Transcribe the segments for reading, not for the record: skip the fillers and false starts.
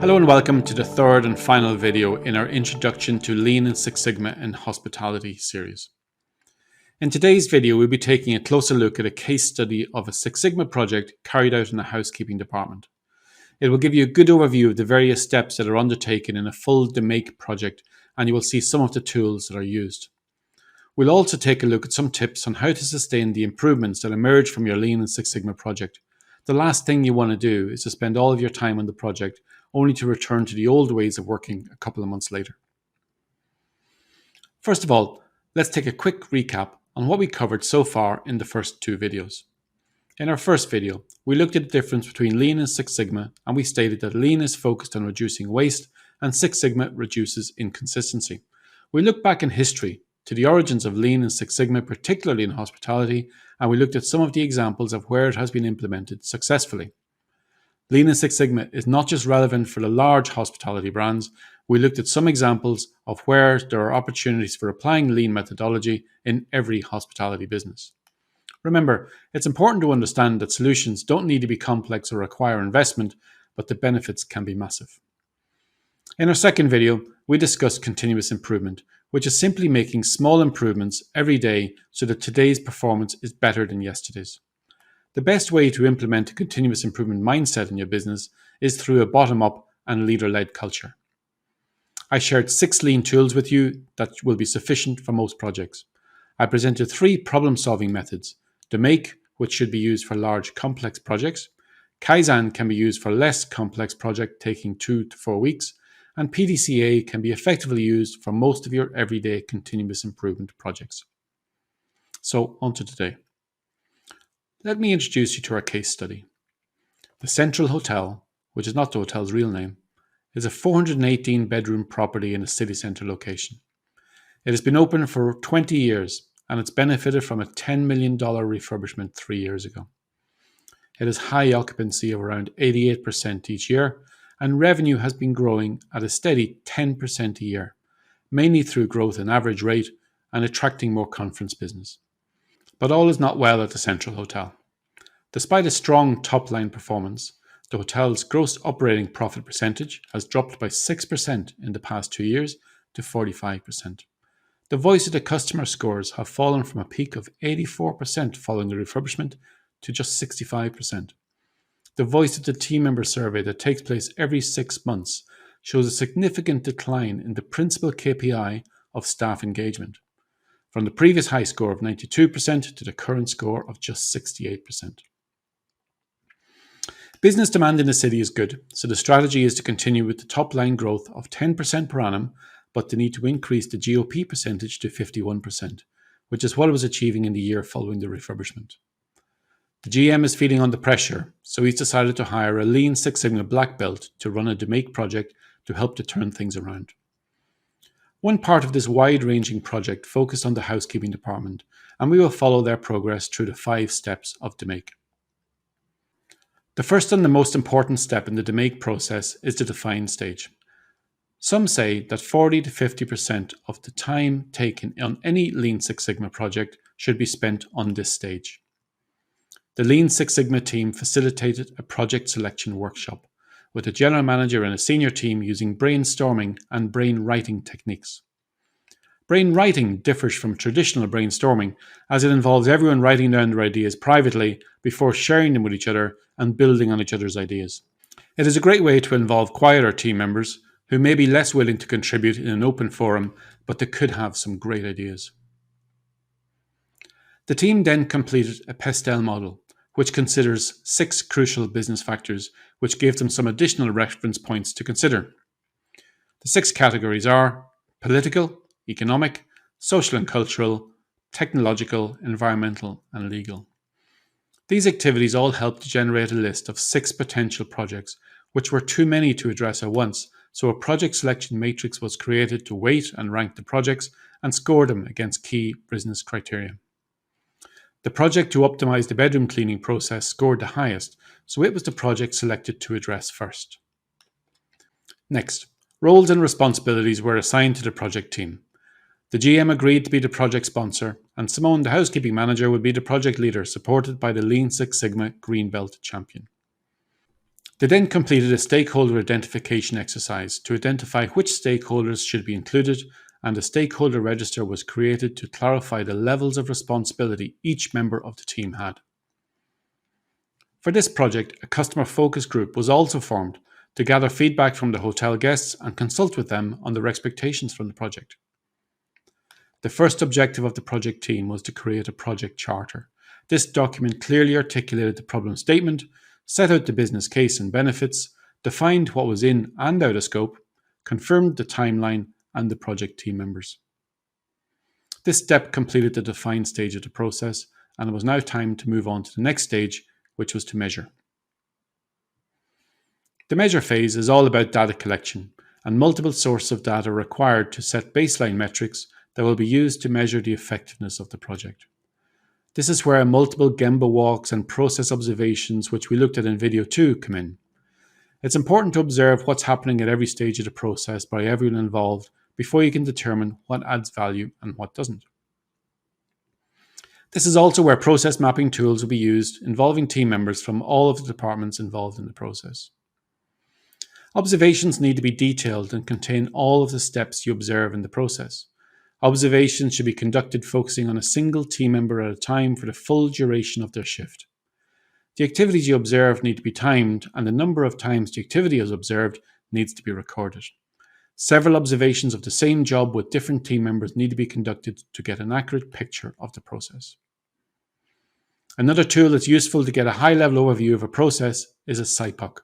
Hello and welcome to the third and final video in our Introduction to Lean and Six Sigma in Hospitality series. In today's video, we'll be taking a closer look at a case study of a Six Sigma project carried out in the housekeeping department. It will give you a good overview of the various steps that are undertaken in a full DMAIC project, and you will see some of the tools that are used. We'll also take a look at some tips on how to sustain the improvements that emerge from your Lean and Six Sigma project. The last thing you want to do is to spend all of your time on the project only to return to the old ways of working a couple of months later. First of all, let's take a quick recap on what we covered so far in the first two videos. In our first video, we looked at the difference between Lean and Six Sigma, and we stated that Lean is focused on reducing waste and Six Sigma reduces inconsistency. We looked back in history to the origins of Lean and Six Sigma, particularly in hospitality, and we looked at some of the examples of where it has been implemented successfully. Lean and Six Sigma is not just relevant for the large hospitality brands. We looked at some examples of where there are opportunities for applying Lean methodology in every hospitality business. Remember, it's important to understand that solutions don't need to be complex or require investment, but the benefits can be massive. In our second video, we discussed continuous improvement, which is simply making small improvements every day so that today's performance is better than yesterday's. The best way to implement a continuous improvement mindset in your business is through a bottom-up and leader-led culture. I shared 6 Lean tools with you that will be sufficient for most projects. I presented 3 problem-solving methods: DMAIC, which should be used for large, complex projects; Kaizen can be used for less complex projects taking 2 to 4 weeks; and PDCA can be effectively used for most of your everyday continuous improvement projects. So, on to today. Let me introduce you to our case study. The Central Hotel, which is not the hotel's real name, is a 418-bedroom property in a city centre location. It has been open for 20 years and it's benefited from a $10 million refurbishment 3 years ago. It has high occupancy of around 88% each year, and revenue has been growing at a steady 10% a year, mainly through growth in average rate and attracting more conference business. But all is not well at the Central Hotel. Despite a strong top-line performance, the hotel's gross operating profit percentage has dropped by 6% in the past 2 years to 45%. The voice of the customer scores have fallen from a peak of 84% following the refurbishment to just 65%. The voice of the team member survey that takes place every 6 months shows a significant decline in the principal KPI of staff engagement, from the previous high score of 92% to the current score of just 68%. Business demand in the city is good, so the strategy is to continue with the top-line growth of 10% per annum, but they need to increase the GOP percentage to 51%, which is what it was achieving in the year following the refurbishment. The GM is feeling under pressure, so he's decided to hire a Lean Six Sigma black belt to run a DMAIC project to help to turn things around. One part of this wide-ranging project focused on the housekeeping department, and we will follow their progress through the 5 steps of DMAIC. The first and the most important step in the DMAIC process is the define stage. Some say that 40 to 50% of the time taken on any Lean Six Sigma project should be spent on this stage. The Lean Six Sigma team facilitated a project selection workshop with a general manager and a senior team using brainstorming and brainwriting techniques. Brainwriting differs from traditional brainstorming as it involves everyone writing down their ideas privately before sharing them with each other and building on each other's ideas. It is a great way to involve quieter team members who may be less willing to contribute in an open forum, but they could have some great ideas. The team then completed a PESTEL model, which considers 6 crucial business factors, which gave them some additional reference points to consider. The 6 categories are political, economic, social and cultural, technological, environmental, and legal. These activities all helped to generate a list of 6 potential projects, which were too many to address at once, so a project selection matrix was created to weight and rank the projects and score them against key business criteria. The project to optimize the bedroom cleaning process scored the highest, so it was the project selected to address first. Next, roles and responsibilities were assigned to the project team. The GM agreed to be the project sponsor, and Simone, the housekeeping manager, would be the project leader, supported by the Lean Six Sigma Green Belt champion. They then completed a stakeholder identification exercise to identify which stakeholders should be included, and a stakeholder register was created to clarify the levels of responsibility each member of the team had. For this project, a customer focus group was also formed to gather feedback from the hotel guests and consult with them on their expectations from the project. The first objective of the project team was to create a project charter. This document clearly articulated the problem statement, set out the business case and benefits, defined what was in and out of scope, confirmed the timeline and the project team members. This step completed the define stage of the process, and it was now time to move on to the next stage, which was to measure. The measure phase is all about data collection, and multiple sources of data are required to set baseline metrics that will be used to measure the effectiveness of the project. This is where multiple Gemba walks and process observations, which we looked at in video 2, come in. It's important to observe what's happening at every stage of the process by everyone involved before you can determine what adds value and what doesn't. This is also where process mapping tools will be used, involving team members from all of the departments involved in the process. Observations need to be detailed and contain all of the steps you observe in the process. Observations should be conducted focusing on a single team member at a time for the full duration of their shift. The activities you observe need to be timed, and the number of times the activity is observed needs to be recorded. Several observations of the same job with different team members need to be conducted to get an accurate picture of the process. Another tool that's useful to get a high-level overview of a process is a SIPOC.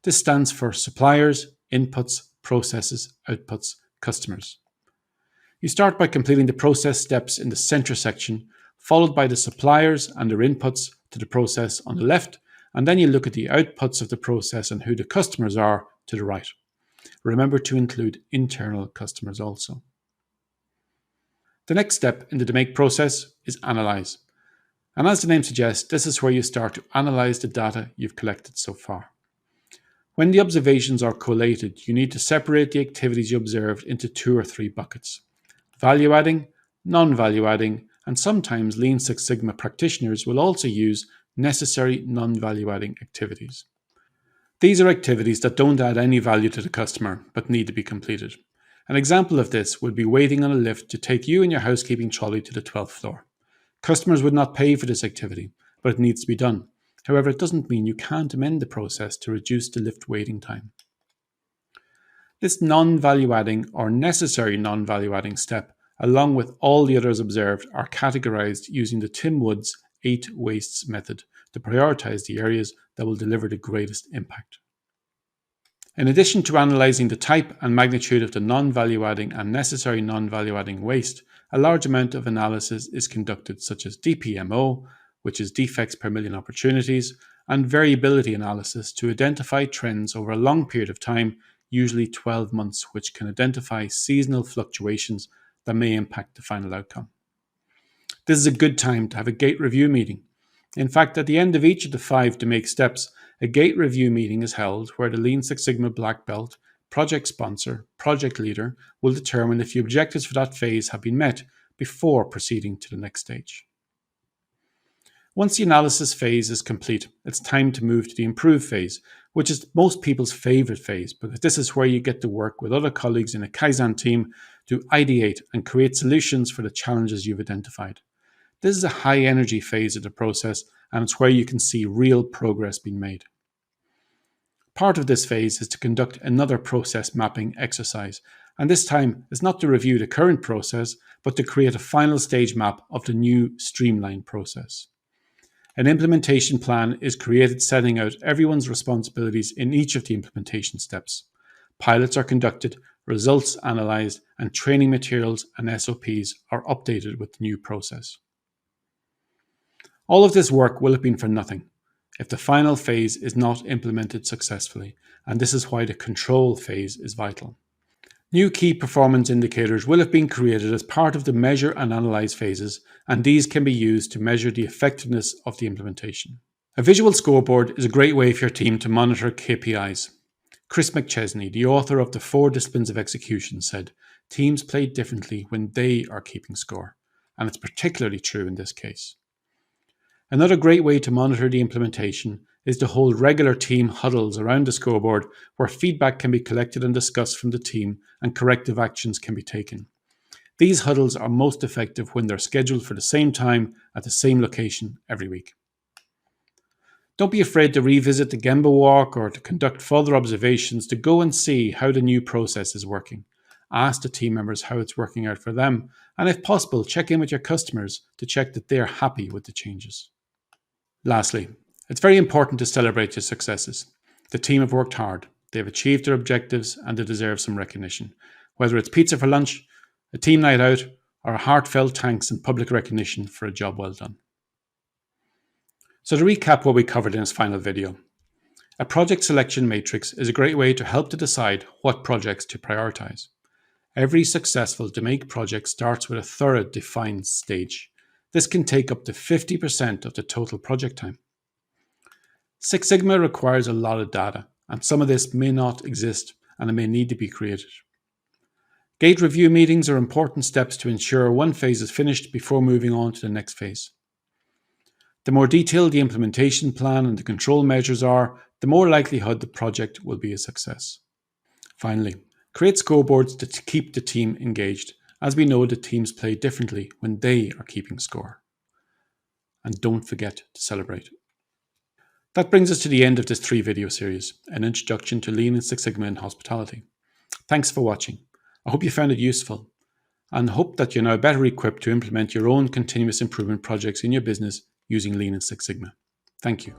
This stands for Suppliers, Inputs, Processes, Outputs, Customers. You start by completing the process steps in the center section, followed by the suppliers and their inputs to the process on the left, and then you look at the outputs of the process and who the customers are to the right. Remember to include internal customers also. The next step in the make process is analyze. And as the name suggests, this is where you start to analyze the data you've collected so far. When the observations are collated, you need to separate the activities you observed into 2 or 3 buckets. Value adding, non-value adding, and sometimes Lean Six Sigma practitioners will also use necessary non-value adding activities. These are activities that don't add any value to the customer but need to be completed. An example of this would be waiting on a lift to take you and your housekeeping trolley to the 12th floor. Customers would not pay for this activity, but it needs to be done. However, it doesn't mean you can't amend the process to reduce the lift waiting time. This non-value adding or necessary non-value adding step, along with all the others observed, are categorized using the Tim Woods 8 wastes method to prioritize the areas that will deliver the greatest impact. In addition to analyzing the type and magnitude of the non-value adding and necessary non-value adding waste, a large amount of analysis is conducted, such as DPMO, which is defects per million opportunities, and variability analysis to identify trends over a long period of time, usually 12 months, which can identify seasonal fluctuations that may impact the final outcome. This is a good time to have a gate review meeting. In fact, at the end of each of the 5 to make steps, a gate review meeting is held where the Lean Six Sigma Black Belt, project sponsor, project leader will determine if the objectives for that phase have been met before proceeding to the next stage. Once the analysis phase is complete, it's time to move to the improve phase, which is most people's favorite phase, because this is where you get to work with other colleagues in a Kaizen team to ideate and create solutions for the challenges you've identified. This is a high energy phase of the process, and it's where you can see real progress being made. Part of this phase is to conduct another process mapping exercise, and this time is not to review the current process, but to create a final stage map of the new streamlined process. An implementation plan is created setting out everyone's responsibilities in each of the implementation steps. Pilots are conducted, results analysed, and training materials and SOPs are updated with the new process. All of this work will have been for nothing if the final phase is not implemented successfully, and this is why the control phase is vital. New key performance indicators will have been created as part of the measure and analyze phases, and these can be used to measure the effectiveness of the implementation. A visual scoreboard is a great way for your team to monitor KPIs. Chris McChesney, the author of The 4 Disciplines of Execution, said, "Teams play differently when they are keeping score," and it's particularly true in this case. Another great way to monitor the implementation is to hold regular team huddles around the scoreboard where feedback can be collected and discussed from the team and corrective actions can be taken. These huddles are most effective when they're scheduled for the same time at the same location every week. Don't be afraid to revisit the Gemba walk or to conduct further observations to go and see how the new process is working. Ask the team members how it's working out for them, and if possible, check in with your customers to check that they're happy with the changes. Lastly, it's very important to celebrate your successes. The team have worked hard, they've achieved their objectives, and they deserve some recognition. Whether it's pizza for lunch, a team night out, or a heartfelt thanks and public recognition for a job well done. So to recap what we covered in this final video, a project selection matrix is a great way to help to decide what projects to prioritize. Every successful DMAIC project starts with a thorough defined stage. This can take up to 50% of the total project time. Six Sigma requires a lot of data, and some of this may not exist and it may need to be created. Gate review meetings are important steps to ensure one phase is finished before moving on to the next phase. The more detailed the implementation plan and the control measures are, the more likelihood the project will be a success. Finally, create scoreboards to keep the team engaged, as we know that teams play differently when they are keeping score. And don't forget to celebrate. That brings us to the end of this 3-video series, an introduction to Lean and Six Sigma in hospitality. Thanks for watching. I hope you found it useful and hope that you're now better equipped to implement your own continuous improvement projects in your business using Lean and Six Sigma. Thank you.